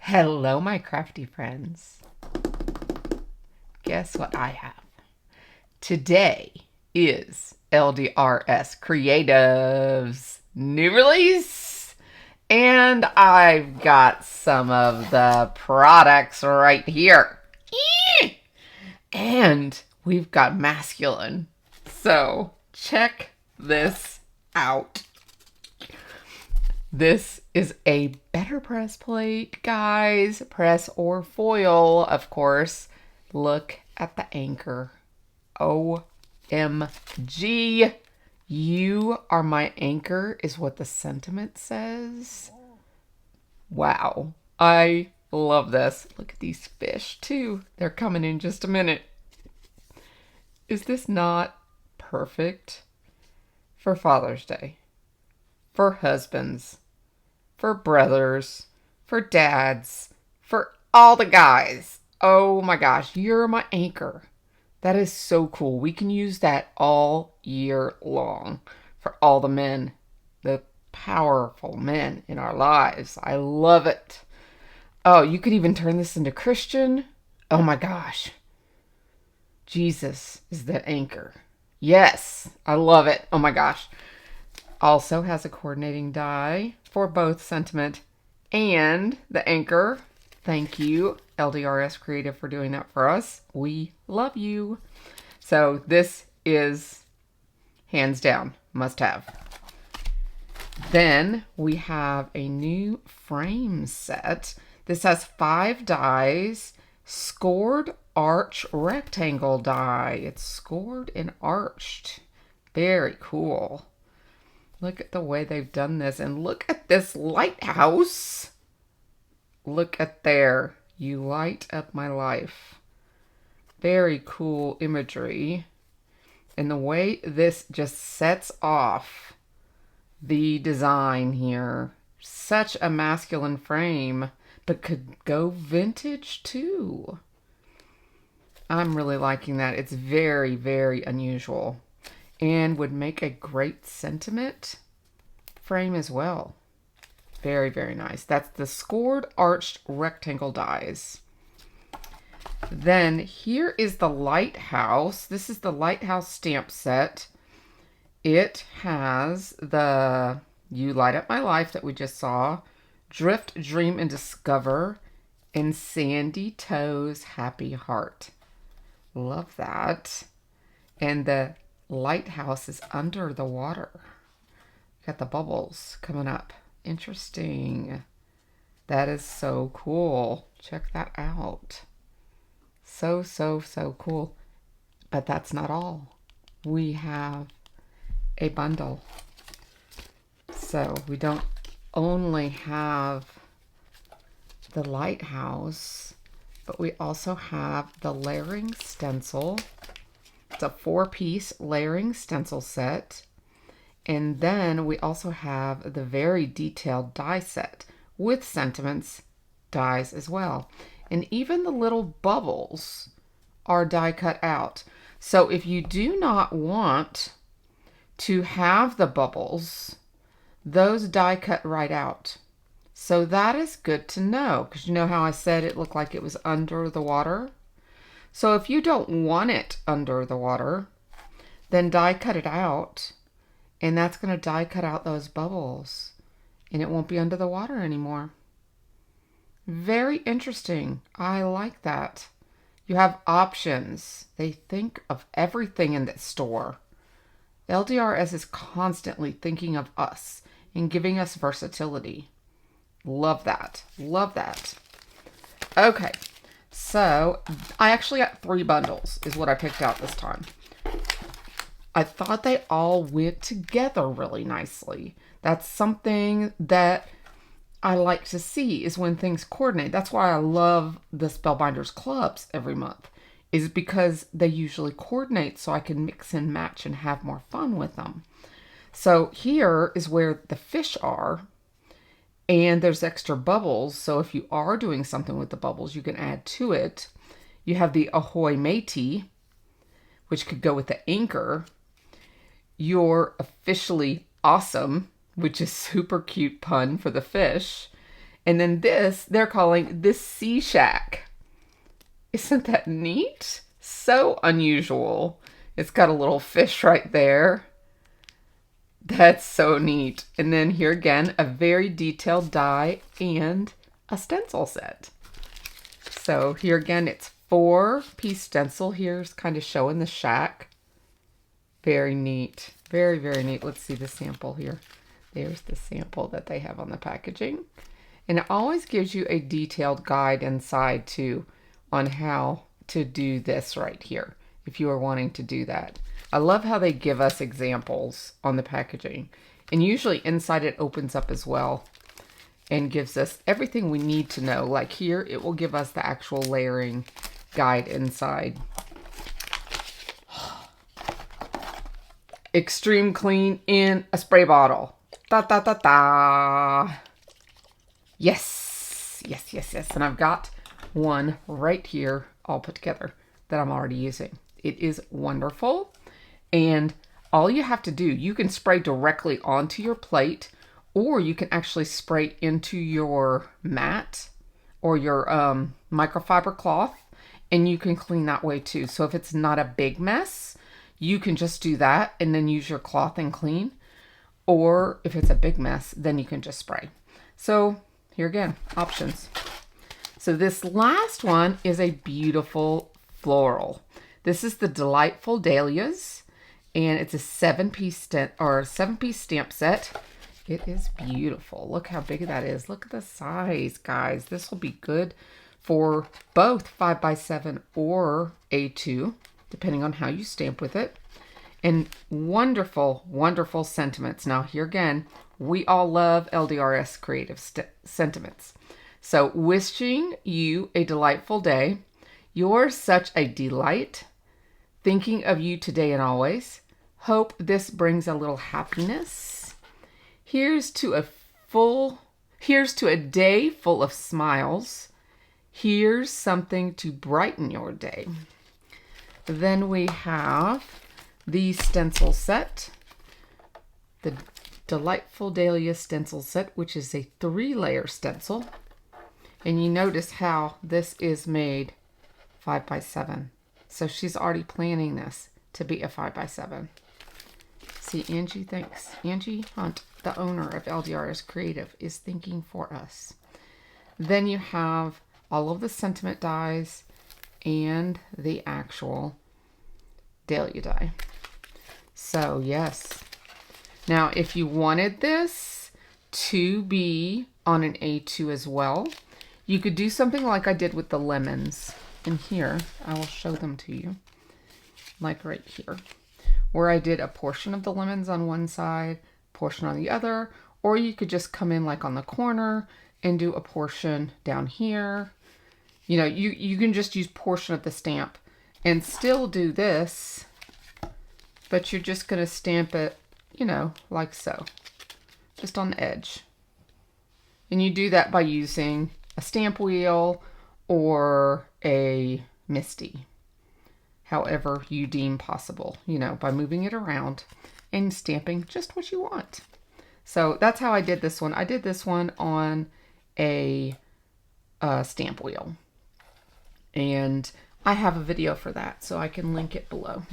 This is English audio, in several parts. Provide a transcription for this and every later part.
Hello, my crafty friends. Guess what I have? Today is LDRS Creative's new release. And I've got some of the products right here. And we've got masculine. So check this out. This is a better press plate, guys. Press or foil, of course. Look at the anchor. OMG. You are my anchor is what the sentiment says. Wow. I love this. Look at these fish, too. They're coming in just a minute. Is this not perfect for Father's Day? For husbands, for brothers, for dads, for all the guys. Oh my gosh, you're my anchor. That is so cool. We can use that all year long for all the men, the powerful men in our lives. I love it. Oh, you could even turn this into Christian. Oh my gosh. Jesus is the anchor. Yes, I love it. Oh my gosh. Also has a coordinating die for both sentiment and the anchor. Thank you, LDRS Creative, for doing that for us. We love you. So this is hands down must have. Then we have a new frame set. This has 5 dies, scored arch rectangle die. It's scored and arched. Very cool. Look at the way they've done this. And look at this lighthouse. Look at there. You light up my life. Very cool imagery. And the way this just sets off the design here. Such a masculine frame, but could go vintage too. I'm really liking that. It's very, very unusual. And would make a great sentiment frame as well. Very, very nice. That's the scored arched rectangle dies. Then here is the lighthouse. This is the lighthouse stamp set. It has the You Light Up My Life that we just saw, Drift, Dream, and Discover, and Sandy Toes Happy Heart. Love that. And the lighthouse is under the water. Got the bubbles coming up. Interesting. That is so cool. Check that out. So, so, so cool. But that's not all. We have a bundle. So we don't only have the lighthouse, but we also have the layering stencil. It's a 4-piece layering stencil set. And then we also have the very detailed die set with sentiments dies as well. And even the little bubbles are die cut out. So if you do not want to have the bubbles, those die cut right out. So that is good to know, because you know how I said it looked like it was under the water? So if you don't want it under the water, then die cut it out, and that's going to die cut out those bubbles, and it won't be under the water anymore. Very interesting. I like that. You have options. They think of everything in this store. LDRS is constantly thinking of us and giving us versatility. Love that. Love that. Okay. So I actually got 3 bundles is what I picked out this time. I thought they all went together really nicely. That's something that I like to see, is when things coordinate. That's why I love the Spellbinders clubs every month, is because they usually coordinate so I can mix and match and have more fun with them. So here is where the fish are, and there's extra bubbles. So if you are doing something with the bubbles, you can add to it. You have the Ahoy Matey, which could go with the anchor. You're officially awesome, which is super cute pun for the fish. And then this, they're calling this Sea Shack. Isn't that neat? So unusual. It's got a little fish right there. That's so neat. And then here again, a very detailed die and a stencil set. So here again, it's 4-piece stencil. Here's kind of showing the shack. Very neat. Very, very neat. Let's see the sample here. There's the sample that they have on the packaging. And it always gives you a detailed guide inside too on how to do this right here if you are wanting to do that. I love how they give us examples on the packaging. And usually inside it opens up as well and gives us everything we need to know. Like here, it will give us the actual layering guide inside. Extreme clean in a spray bottle. Da da da da. Yes, yes, yes, yes. And I've got one right here all put together that I'm already using. It is wonderful. And all you have to do, you can spray directly onto your plate, or you can actually spray into your mat or your microfiber cloth, and you can clean that way too. So if it's not a big mess, you can just do that and then use your cloth and clean. Or if it's a big mess, then you can just spray. So here again, options. So this last one is a beautiful floral. This is the Delightful Dahlias, and it's a 7-piece stamp set. It is beautiful. Look how big that is. Look at the size, guys. This will be good for both 5x7 or A2, depending on how you stamp with it. And wonderful, wonderful sentiments. Now here again, we all love LDRS Creative sentiments. So wishing you a delightful day. You're such a delight. Thinking of you today and always. Hope this brings a little happiness. Here's to a day full of smiles. Here's something to brighten your day. Then we have the stencil set. The Delightful Dahlia stencil set, which is a 3-layer stencil. And you notice how this is made 5x7. So she's already planning this to be a 5x7. See, Angie Hunt, the owner of LDRS Creative, is thinking for us. Then you have all of the sentiment dies and the actual Dahlia die. So yes. Now, if you wanted this to be on an A2 as well, you could do something like I did with the lemons. And here, I will show them to you. Like right here, where I did a portion of the lemons on one side, portion on the other, or you could just come in like on the corner and do a portion down here. You know, you can just use portion of the stamp and still do this, but you're just going to stamp it, you know, like so, just on the edge. And you do that by using a stamp wheel or a MISTI, however you deem possible, you know, by moving it around and stamping just what you want. So that's how I did this one. I did this one on a stamp wheel, and I have a video for that, so I can link it below.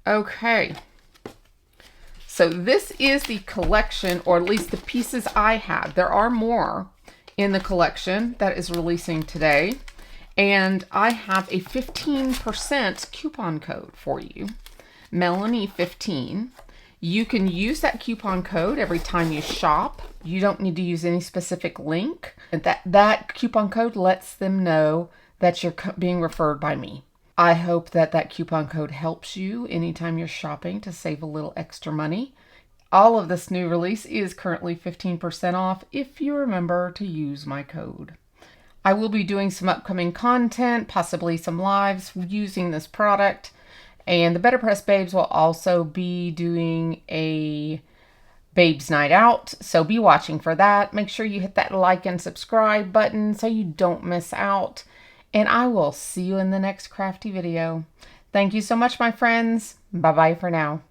Okay, so this is the collection, or at least the pieces I had. There are more in the collection that is releasing today, and I have a 15% coupon code for you, Melanie15. You can use that coupon code every time you shop. You don't need to use any specific link. That coupon code lets them know that you're being referred by me. I hope that coupon code helps you anytime you're shopping to save a little extra money. All of this new release is currently 15% off if you remember to use my code. I will be doing some upcoming content, possibly some lives using this product. And the Better Press Babes will also be doing a Babes Night Out, so be watching for that. Make sure you hit that like and subscribe button so you don't miss out. And I will see you in the next crafty video. Thank you so much, my friends. Bye-bye for now.